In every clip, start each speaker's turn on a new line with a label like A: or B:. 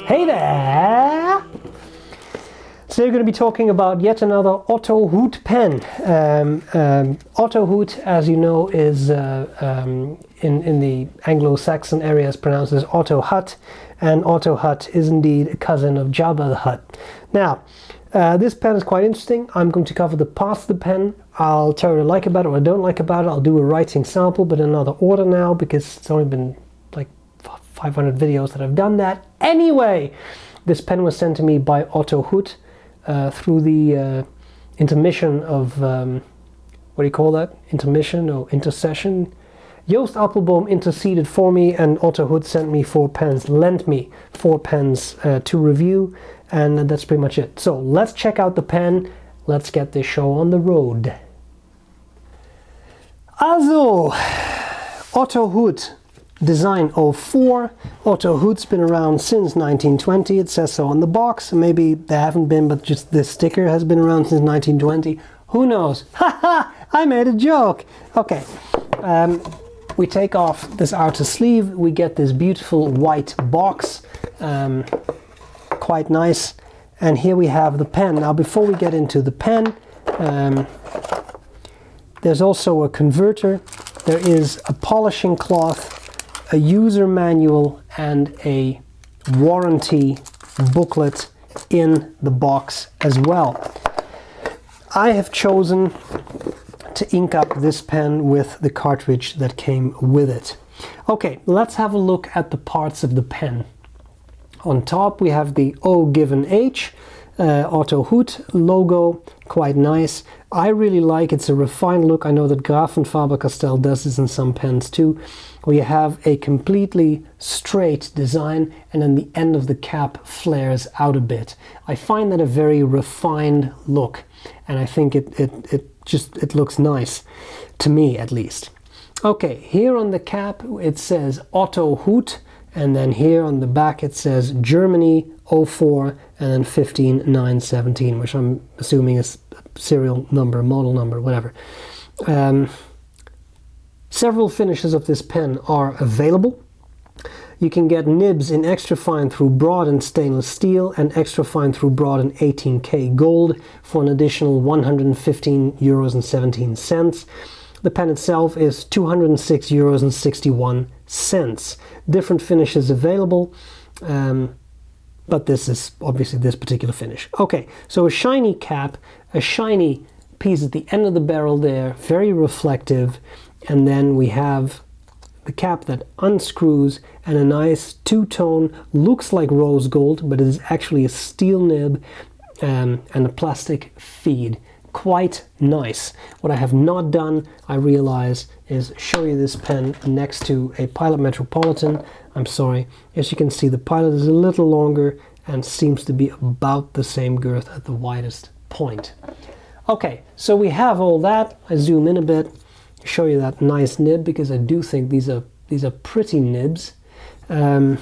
A: Hey there! Today we're going to be talking about yet another Otto Hutt pen. Otto Hutt, as you know, is in the Anglo-Saxon area is pronounced as Otto Hutt, and Otto Hutt is indeed a cousin of Jabba the Hutt. Now, this pen is quite interesting. I'm going to cover the parts of the pen. I'll tell you what I like about it, what I don't like about it. I'll do a writing sample, but in another order now, because it's only been like 500 videos that I've done that. Anyway, this pen was sent to me by Otto Hutt through the intermission of, what do you call that? Intermission or intercession? Joost Appelboom interceded for me, and Otto Hutt sent me 4 pens, lent me 4 pens to review, and that's pretty much it. So let's check out the pen. Let's get this show on the road. Also, Otto Hutt, design 04. Otto Hutt's been around since 1920. It says so on the box. Maybe they haven't been, but just this sticker has been around since 1920. Who knows? Haha! I made a joke! Okay. We take off this outer sleeve. We get this beautiful white box. Quite nice. And here we have the pen. Now, before we get into the pen, there's also a converter. There is a polishing cloth, a user manual, and a warranty booklet in the box as well. I have chosen to ink up this pen with the cartridge that came with it. Okay, let's have a look at the parts of the pen. On top we have the O given H, Otto Hutt logo, quite nice. I really like it's a refined look. I know that Graf and Faber-Castell does this in some pens too, where you have a completely straight design and then the end of the cap flares out a bit. I find that a very refined look, and I think it looks nice, to me at least. Okay, here on the cap it says Otto Hutt, and then here on the back it says Germany 04 and then 15917, which I'm assuming is serial number, model number, whatever. Several finishes of this pen are available. You can get nibs in extra fine through broad and stainless steel and extra fine through broad and 18K gold for an additional €115.17. The pen itself is €206.61. Different finishes available, but this is obviously this particular finish. Okay, so a shiny cap, a shiny piece at the end of the barrel there, very reflective, and then we have the cap that unscrews and a nice two-tone, looks like rose gold, but it is actually a steel nib and a plastic feed. Quite nice. What I have not done, I realize, is show you this pen next to a Pilot Metropolitan. I'm sorry. As you can see, the Pilot is a little longer and seems to be about the same girth at the widest point. Okay, so we have all that. I zoom in a bit, show you that nice nib, because I do think these are pretty nibs. In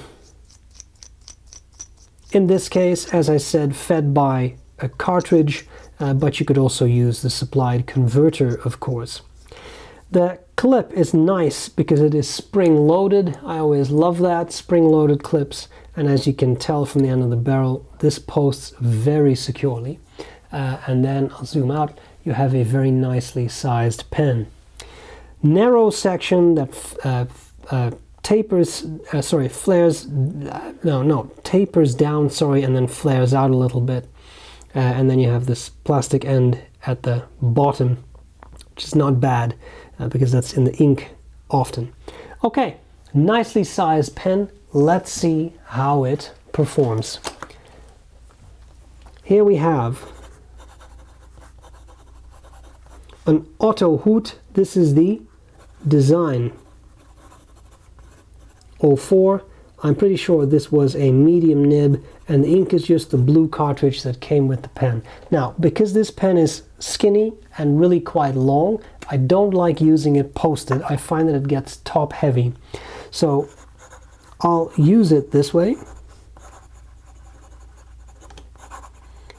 A: this case, as I said, fed by a cartridge, but you could also use the supplied converter, of course. The clip is nice because it is spring-loaded. I always love that, spring-loaded clips, and as you can tell from the end of the barrel, this posts very securely. And then I'll zoom out, you have a very nicely sized pen. Narrow section that tapers down, and then flares out a little bit. And then you have this plastic end at the bottom, which is not bad because that's in the ink often. Okay, nicely sized pen. Let's see how it performs. Here we have an Otto Hutt. This is the design 04. I'm pretty sure this was a medium nib, and the ink is just the blue cartridge that came with the pen. Now, because this pen is skinny and really quite long, I don't like using it posted. I find that it gets top heavy. So I'll use it this way.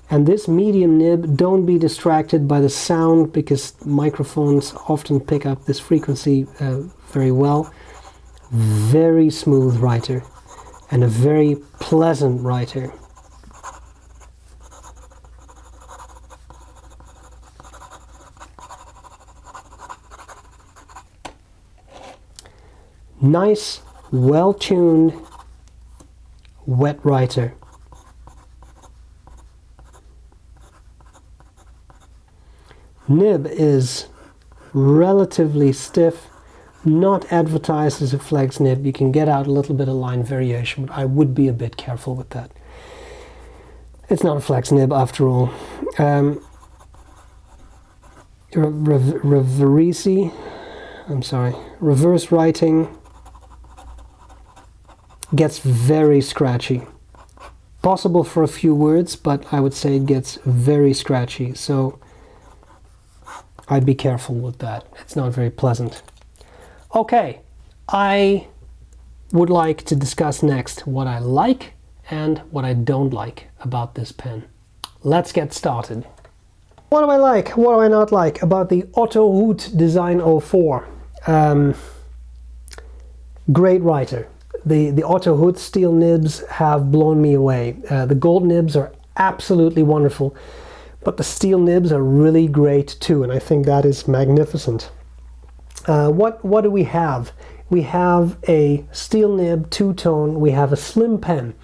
A: And this medium nib, don't be distracted by the sound, because microphones often pick up this frequency very well. Very smooth writer. and a very pleasant writer. Nice, well-tuned, wet writer. Nib is relatively stiff, not advertised as a flex nib. You can get out a little bit of line variation, but I would be a bit careful with that. It's not a flex nib after all. Reverse writing gets very scratchy. Possible for a few words, but I would say it gets very scratchy, so I'd be careful with that. It's not very pleasant. Okay, I would like to discuss next what I like and what I don't like about this pen. Let's get started. What do I like? What do I not like about the Otto Hutt Design 04? Great writer. The Otto Hutt steel nibs have blown me away. The gold nibs are absolutely wonderful, but the steel nibs are really great too, and I think that is magnificent. What do we have? We have a steel nib, two-tone. We have a slim pen,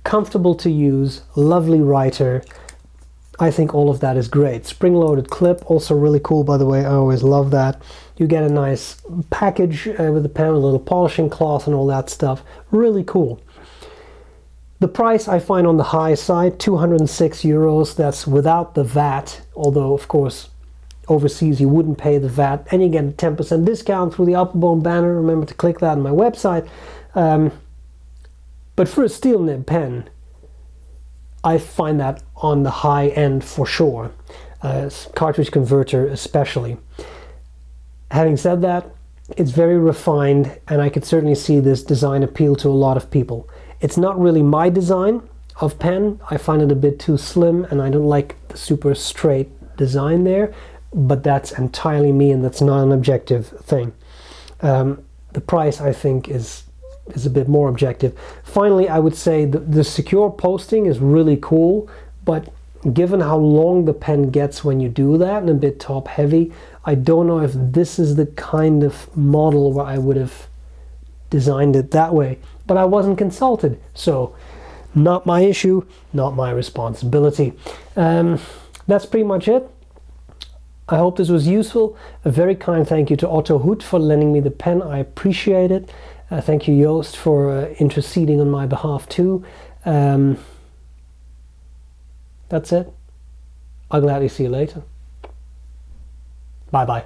A: comfortable to use, lovely writer. I think all of that is great. Spring-loaded clip, also really cool, by the way. I always love that. You get a nice package with the pen, a little polishing cloth and all that stuff. Really cool. The price I find on the high side, 206 euros. That's without the VAT, although of course overseas you wouldn't pay the VAT, and you get a 10% discount through the Upperbone banner. Remember to click that on my website. But for a steel nib pen, I find that on the high end for sure, cartridge converter especially. Having said that, it's very refined, and I could certainly see this design appeal to a lot of people. It's not really my design of pen. I find it a bit too slim, and I don't like the super straight design there, but that's entirely me, and that's not an objective thing. The price, I think, is a bit more objective. Finally, I would say the secure posting is really cool, but given how long the pen gets when you do that and a bit top heavy, I don't know if this is the kind of model where I would have designed it that way. But I wasn't consulted, so not my issue, not my responsibility. That's pretty much it. I hope this was useful. A very kind thank you to Otto Hutt for lending me the pen. I appreciate it. Thank you, Joost, for interceding on my behalf too. That's it. I'll gladly see you later. Bye bye.